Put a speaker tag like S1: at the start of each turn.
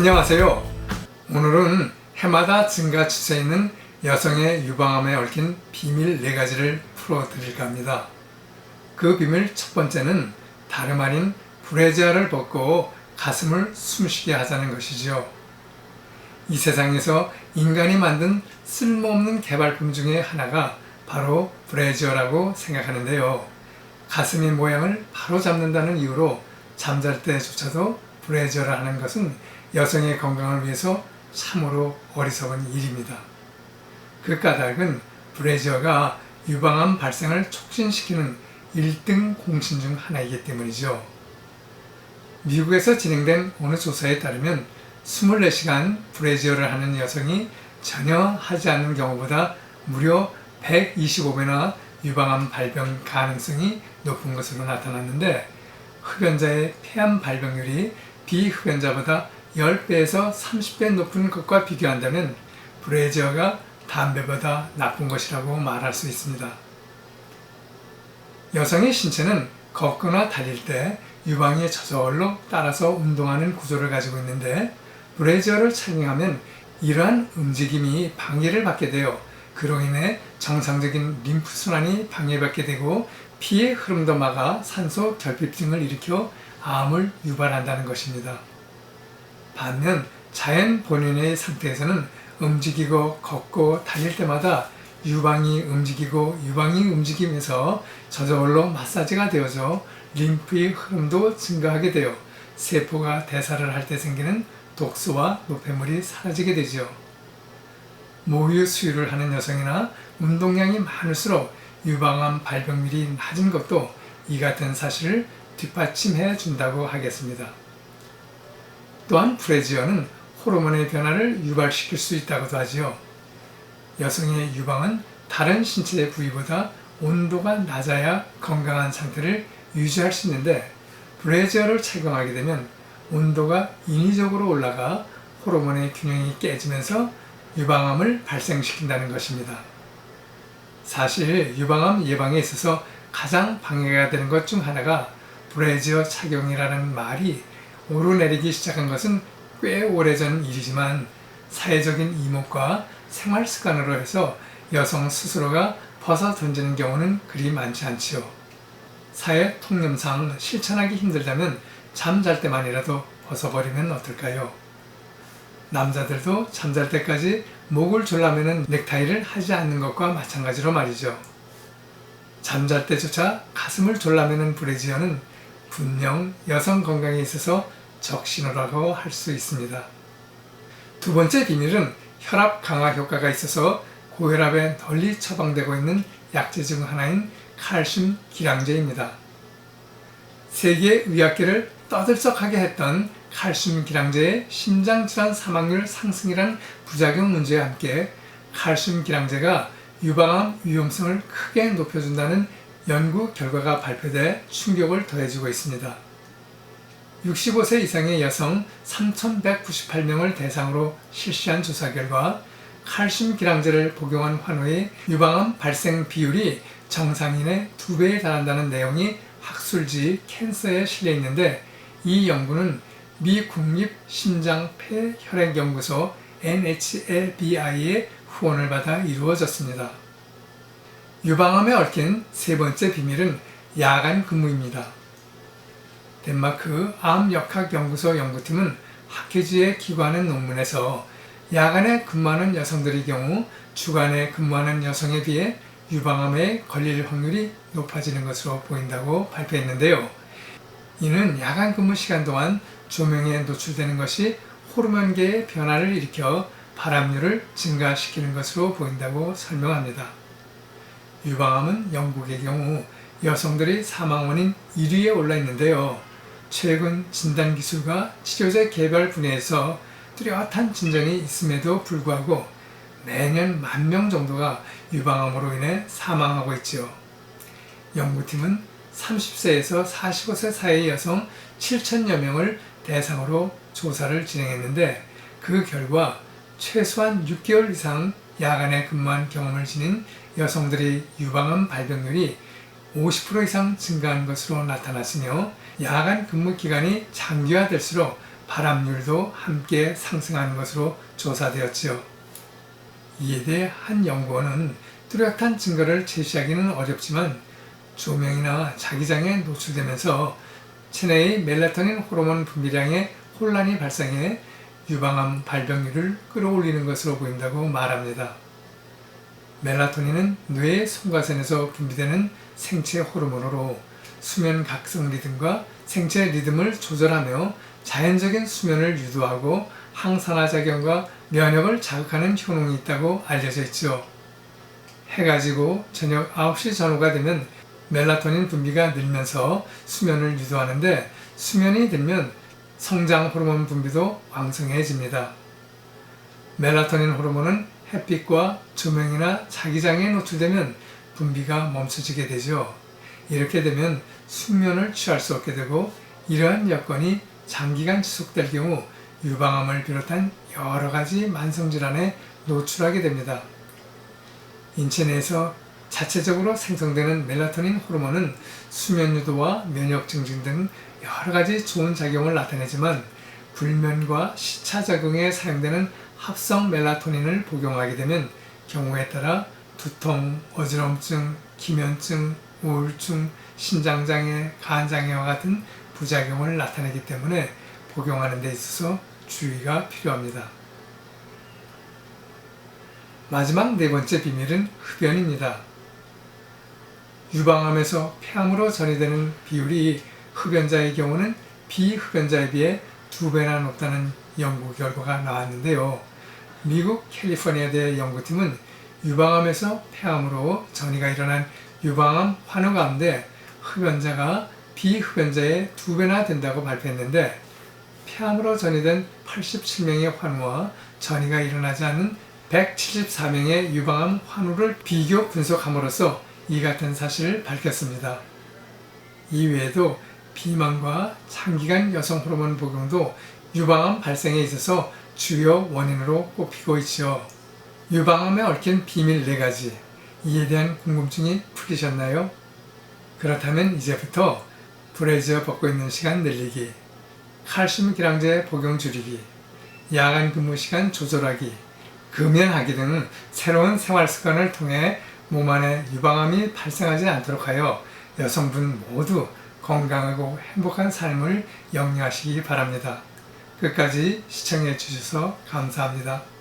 S1: 안녕하세요. 오늘은 해마다 증가 추세에 있는 여성의 유방암에 얽힌 비밀 4가지를 풀어드릴까 합니다. 그 비밀 첫 번째는 다름 아닌 브래지어를 벗고 가슴을 숨쉬게 하자는 것이지요. 이 세상에서 인간이 만든 쓸모없는 개발품 중에 하나가 바로 브래지어라고 생각하는데요. 가슴의 모양을 바로 잡는다는 이유로 잠잘 때조차도 브래지어를 하는 것은 여성의 건강을 위해서 참으로 어리석은 일입니다. 그 까닭은 브래지어가 유방암 발생을 촉진시키는 1등 공신 중 하나이기 때문이죠. 미국에서 진행된 어느 조사에 따르면 24시간 브래지어를 하는 여성이 전혀 하지 않는 경우보다 무려 125배나 유방암 발병 가능성이 높은 것으로 나타났는데, 흡연자의 폐암 발병률이 비흡연자보다 10배에서 30배 높은 것과 비교한다면 브래지어가 담배보다 나쁜 것이라고 말할 수 있습니다. 여성의 신체는 걷거나 달릴 때 유방이 저절로 따라서 운동하는 구조를 가지고 있는데, 브래지어를 착용하면 이러한 움직임이 방해를 받게 되어 그로 인해 정상적인 림프순환이 방해받게 되고 피의 흐름도 막아 산소 결핍증을 일으켜 암을 유발한다는 것입니다. 반면 자연 본연의 상태에서는 움직이고 걷고 달릴 때마다 유방이 움직이고 유방이 움직이면서 저절로 마사지가 되어져 림프의 흐름도 증가하게 되어 세포가 대사를 할 때 생기는 독소와 노폐물이 사라지게 되죠. 모유 수유를 하는 여성이나 운동량이 많을수록 유방암 발병률이 낮은 것도 이 같은 사실을 뒷받침해 준다고 하겠습니다. 또한 브래지어는 호르몬의 변화를 유발시킬 수 있다고도 하지요. 여성의 유방은 다른 신체 부위보다 온도가 낮아야 건강한 상태를 유지할 수 있는데, 브래지어를 착용하게 되면 온도가 인위적으로 올라가 호르몬의 균형이 깨지면서 유방암을 발생시킨다는 것입니다. 사실 유방암 예방에 있어서 가장 방해가 되는 것 중 하나가 브래지어 착용이라는 말이 오르내리기 시작한 것은 꽤 오래전 일이지만, 사회적인 이목과 생활 습관으로 해서 여성 스스로가 벗어 던지는 경우는 그리 많지 않지요. 사회 통념상 실천하기 힘들다면 잠잘 때만이라도 벗어버리면 어떨까요? 남자들도 잠잘 때까지 목을 졸라매는 넥타이를 하지 않는 것과 마찬가지로 말이죠. 잠잘 때조차 가슴을 졸라매는 브래지어는 분명 여성 건강에 있어서 적신호라고 할 수 있습니다. 두 번째 비밀은 혈압 강화 효과가 있어서 고혈압에 널리 처방되고 있는 약재 중 하나인 칼슘 기량제입니다. 세계 의학계를 떠들썩하게 했던 칼슘 기량제의 심장질환 사망률 상승이란 부작용 문제와 함께 칼슘 기량제가 유방암 위험성을 크게 높여준다는 연구 결과가 발표돼 충격을 더해주고 있습니다. 65세 이상의 여성 3,198명을 대상으로 실시한 조사 결과 칼슘 기량제를 복용한 환우의 유방암 발생 비율이 정상인의 2배에 달한다는 내용이 학술지 캔서에 실려 있는데, 이 연구는 미 국립심장폐혈액연구소 NHLBI의 후원을 받아 이루어졌습니다. 유방암에 얽힌 세 번째 비밀은 야간 근무입니다. 덴마크 암역학연구소 연구팀은 학회지에 기고하는 논문에서 야간에 근무하는 여성들의 경우 주간에 근무하는 여성에 비해 유방암에 걸릴 확률이 높아지는 것으로 보인다고 발표했는데요. 이는 야간 근무 시간 동안 조명에 노출되는 것이 호르몬계의 변화를 일으켜 발암률을 증가시키는 것으로 보인다고 설명합니다. 유방암은 영국의 경우 여성들의 사망 원인 1위에 올라 있는데요. 최근 진단기술과 치료제 개발 분야에서 뚜렷한 진전이 있음에도 불구하고 매년 10,000명 정도가 유방암으로 인해 사망하고 있지요. 연구팀은 30세에서 45세 사이의 여성 7,000여 명을 대상으로 조사를 진행했는데, 그 결과 최소한 6개월 이상 야간에 근무한 경험을 지닌 여성들의 유방암 발병률이 50% 이상 증가한 것으로 나타났으며, 야간 근무 기간이 장기화될수록 발암률도 함께 상승하는 것으로 조사되었지요. 이에 대해 한 연구원은 뚜렷한 증거를 제시하기는 어렵지만 조명이나 자기장에 노출되면서 체내의 멜라토닌 호르몬 분비량에 혼란이 발생해 유방암 발병률을 끌어올리는 것으로 보인다고 말합니다. 멜라토닌은 뇌의 송가선에서 분비되는 생체 호르몬으로 수면 각성 리듬과 생체 리듬을 조절하며 자연적인 수면을 유도하고 항산화 작용과 면역을 자극하는 효능이 있다고 알려져 있죠. 해가 지고 저녁 9시 전후가 되면 멜라토닌 분비가 늘면서 수면을 유도하는데 수면이 들면 성장 호르몬 분비도 왕성해집니다. 멜라토닌 호르몬은 햇빛과 조명이나 자기장에 노출되면 분비가 멈춰지게 되죠. 이렇게 되면 숙면을 취할 수 없게 되고 이러한 여건이 장기간 지속될 경우 유방암을 비롯한 여러 가지 만성질환에 노출하게 됩니다. 인체 내에서 자체적으로 생성되는 멜라토닌 호르몬은 수면 유도와 면역 증진 등 여러 가지 좋은 작용을 나타내지만 불면과 시차작용에 사용되는 합성 멜라토닌을 복용하게 되면 경우에 따라 두통, 어지럼증, 기면증, 우울증, 신장장애, 간장애와 같은 부작용을 나타내기 때문에 복용하는 데 있어서 주의가 필요합니다. 마지막 네 번째 비밀은 흡연입니다. 유방암에서 폐암으로 전이되는 비율이 흡연자의 경우는 비흡연자에 비해 2배나 높다는 연구 결과가 나왔는데요. 미국 캘리포니아대 연구팀은 유방암에서 폐암으로 전이가 일어난 유방암 환우 가운데 흡연자가 비흡연자의 2배나 된다고 발표했는데 폐암으로 전이된 87명의 환우와 전이가 일어나지 않는 174명의 유방암 환우를 비교 분석함으로써 이 같은 사실을 밝혔습니다. 이외에도 비만과 장기간 여성 호르몬 복용도 유방암 발생에 있어서 주요 원인으로 꼽히고 있지요. 유방암에 얽힌 비밀 4가지, 이에 대한 궁금증이 풀리셨나요? 그렇다면 이제부터 브래지어 벗고 있는 시간 늘리기, 칼슘 기량제 복용 줄이기, 야간 근무 시간 조절하기, 금연하기 등 새로운 생활 습관을 통해 몸 안에 유방암이 발생하지 않도록 하여 여성분 모두 건강하고 행복한 삶을 영위하시기 바랍니다. 끝까지 시청해 주셔서 감사합니다.